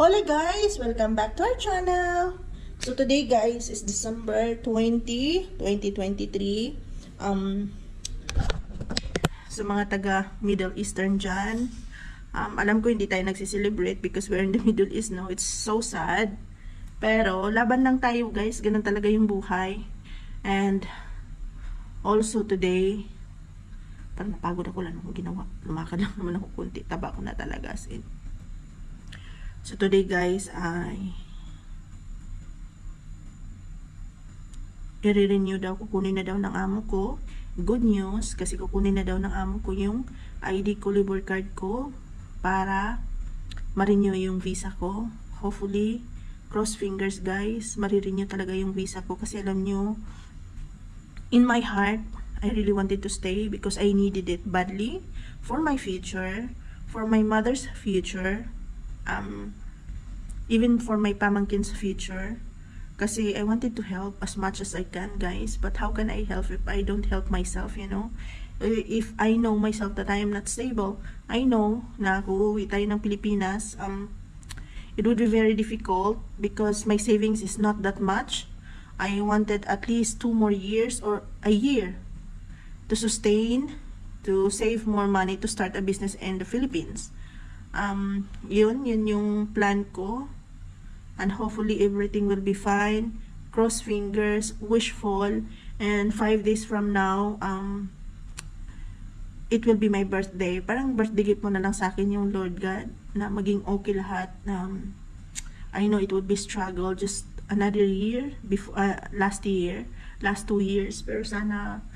Hola guys! Welcome back to our channel! So today guys is December 20, 2023. Sa mga taga Middle Eastern dyan, alam ko hindi tayo nagsiselebrate because we're in the Middle East now. It's so sad. Pero laban lang tayo guys, ganun talaga yung buhay. And also today, parang napagod ako lang akong ginawa. Lumakad lang naman ako kunti. Taba ko na talaga as in. So today guys ay i-renew daw, kukunin na daw ng amo ko. Good news kasi kukunin na daw ng amo ko yung ID ko, labor card ko para ma-renew yung visa ko. Hopefully, cross fingers guys, ma-renew talaga yung visa ko kasi alam nyo, in my heart, I really wanted to stay because I needed it badly for my future, for my mother's future. Even for my pamangkin's future, kasi I wanted to help as much as I can guys, but how can I help if I don't help myself, you know? If I know myself that I am not stable, I know na kung uuwi tayo ng Pilipinas, it would be very difficult because my savings is not that much. I wanted at least 2 more years or a year to sustain, to save more money to start a business in the Philippines. Yun yung plan ko, and hopefully everything will be fine. Cross fingers, wishful, and 5 days from now it will be my birthday. Parang birthday gift mo na lang sa akin yung Lord God na maging okay lahat. I know it would be struggle just another year before last 2 years, pero sana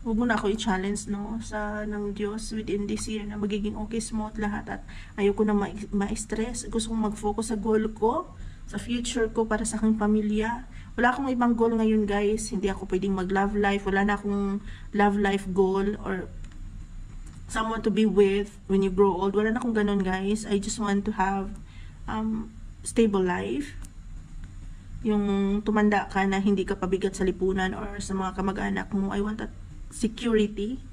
huwag mo na ako i-challenge no, sa ng Diyos within this year na magiging okay, smooth lahat at ayoko na ma-stress. Gusto kong mag-focus sa goal ko, sa future ko para sa aking pamilya. Wala akong ibang goal ngayon guys. Hindi ako pwedeng mag-love life. Wala na akong love life goal or someone to be with when you grow old. Wala na akong ganun guys. I just want to have stable life. Yung tumanda ka na hindi ka pabigat sa lipunan or sa mga kamag-anak mo. I want that security.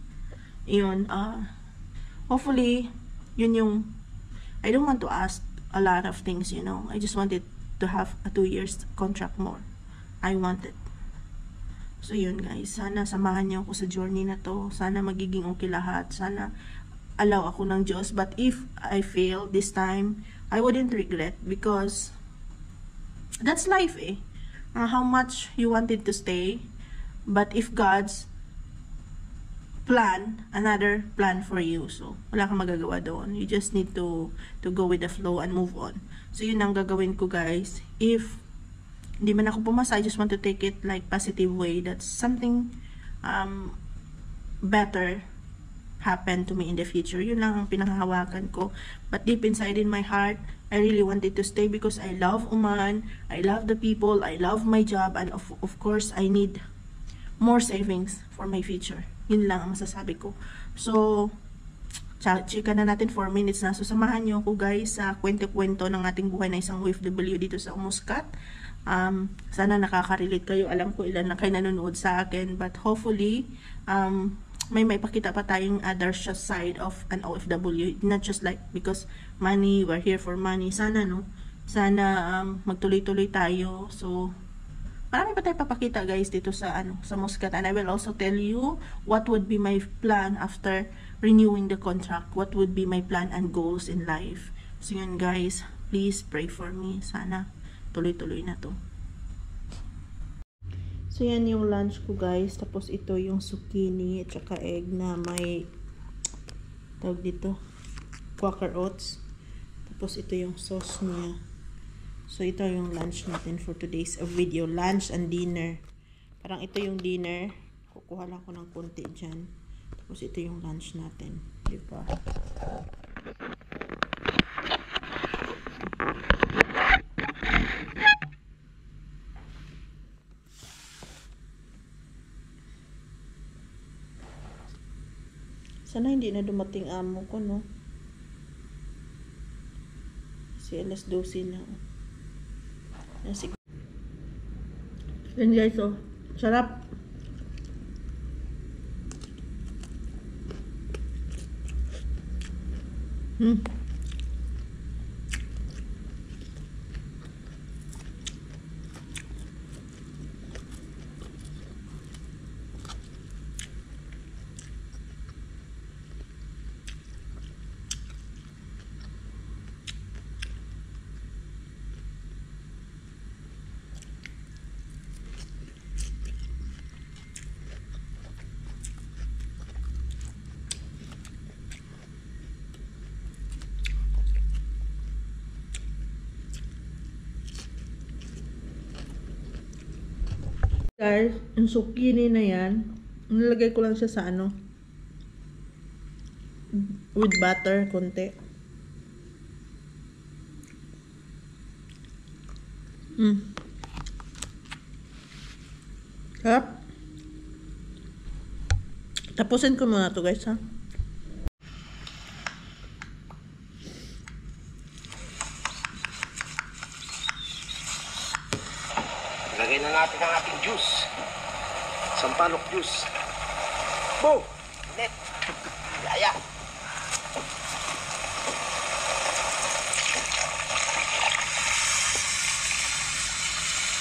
Yun, hopefully yun yung, I don't want to ask a lot of things, you know. I just wanted to have a 2 years contract more. I want it. So yun guys, sana samahan niyo ako sa journey na to. Sana magiging okay lahat. Sana allow ako ng Diyos. But if I fail this time, I wouldn't regret because that's life eh. How much you wanted to stay, but if God's plan, another plan for you, so wala kang magagawa doon. You just need to go with the flow and move on. So yun ang gagawin ko guys. If hindi man ako pumasa, I just want to take it like positive way that something better happen to me in the future. Yun lang ang pinanghahawakan ko. But deep inside in my heart, I really wanted to stay because I love Oman, I love the people, I love my job, and of course I need more savings for my future. Yun lang ang masasabi ko. So, chika na natin 4 minutes na. So, samahan nyo ako guys sa kwento-kwento ng ating buhay na isang OFW dito sa Muscat. Sana nakaka-relate kayo. Alam ko ilan na kayo nanonood sa akin. But hopefully, may maipakita pa tayong other side of an OFW. Not just like because money, we're here for money. Sana, no? Sana magtuloy-tuloy tayo. So, marami pa tayo papakita guys dito sa sa Muscat, and I will also tell you what would be my plan after renewing the contract, what would be my plan and goals in life. So yun guys, please pray for me, sana tuloy-tuloy na to. So yan yung lunch ko guys, tapos ito yung zucchini at saka egg na may tawag dito, Quaker Oats, tapos ito yung sauce niya. So, ito yung lunch natin for today's video. Lunch and dinner. Parang ito yung dinner. Kukuha lang ko ng konti dyan. Tapos, ito yung lunch natin. Diba? Sana hindi na dumating amo ko, no? Si alas 12 na. Yan guys, oh. Sarap. Guys, yung zucchini na yan, nilagay ko lang siya sa ano, with butter, konti. Sarap. Tapusin ko muna to guys ha. Lagay na natin ang ating juice. Sampalok juice. Boom! Net! Yaya!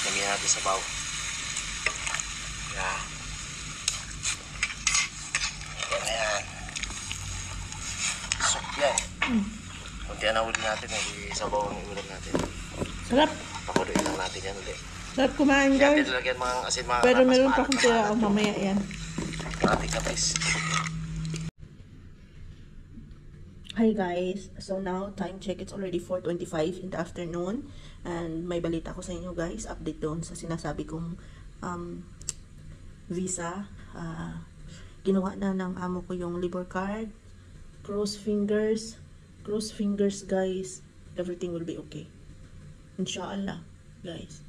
Lagyan natin sa baw. Yan. Yan. Sok yan. Kunti na ulit natin. Hindi sa baw ang ulam natin. Sarap. Pakuloy lang natin yan ulit. Sarap kumain guys. Lagyan mga asin, mga Pero meron pa akong tira mamaya yan. ating kapis. Hi guys, so now time check, it's already 4:25 in the afternoon and may balita ko sa inyo guys, update doon sa sinasabi kong visa. Ginawa na ng amo ko yung labor card. Cross fingers guys, everything will be okay inshallah guys.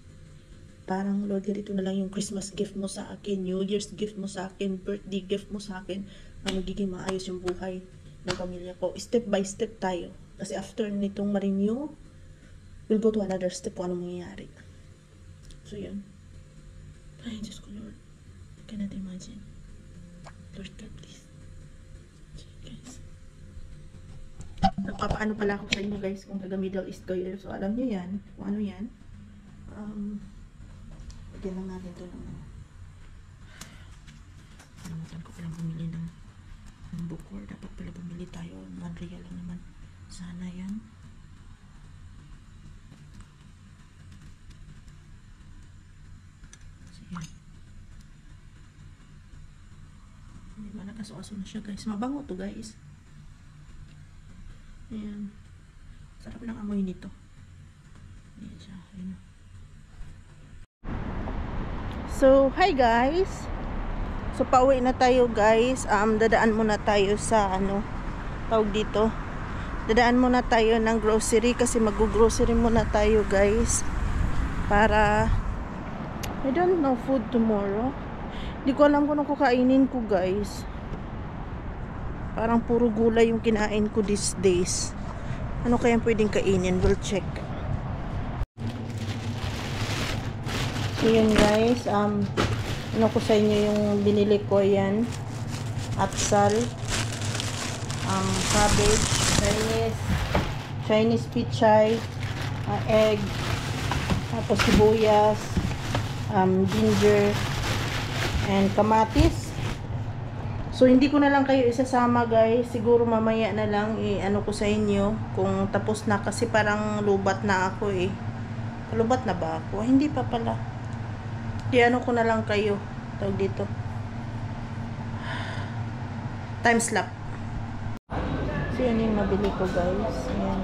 Parang Lord, ganito na lang yung Christmas gift mo sa akin, New Year's gift mo sa akin, birthday gift mo sa akin, na magiging maayos yung buhay ng pamilya ko. Step by step tayo. Kasi after nitong ma-renew, we'll go to another step kung anong mangyayari. So, yun. Ay, Diyos ko, Lord. I cannot imagine. Lord God, please. Guys. Nagpapaano pala ako sa inyo, guys, kung taga Middle East kayo. So, alam nyo yan. Kung ano yan. Lagyan lang natin ito ng Nalimutan ko palang bumili ng bukor. Dapat pala bumili tayo. 1 real lang naman. Sana yan. So yan. Hindi ba nakaso-aso na siya guys. Mabango to guys. Ayan. Sarap ng amoy nito. Ayan siya. Ayan. So, hi guys. So, pauwi na tayo guys. Dadaan muna tayo sa tawag dito. Dadaan muna tayo ng grocery kasi mag-grocery muna tayo guys. Para I don't know food tomorrow. Hindi ko alam kung ano kakainin ko guys. Parang puro gulay yung kinain ko these days. Ano kaya pwedeng kainin? We'll check. So yun guys, ano ko sa inyo yung binili ko yan, atsal, cabbage, Chinese pichay, egg, tapos sibuyas, ginger, and kamatis. So hindi ko na lang kayo isasama guys, siguro mamaya na lang ano ko sa inyo kung tapos na kasi parang lubat na ako lubat na ba ako? Hindi pa pala. Ano ko na lang kayo tawag dito, time slap. So yun yung nabili ko guys. Ayan.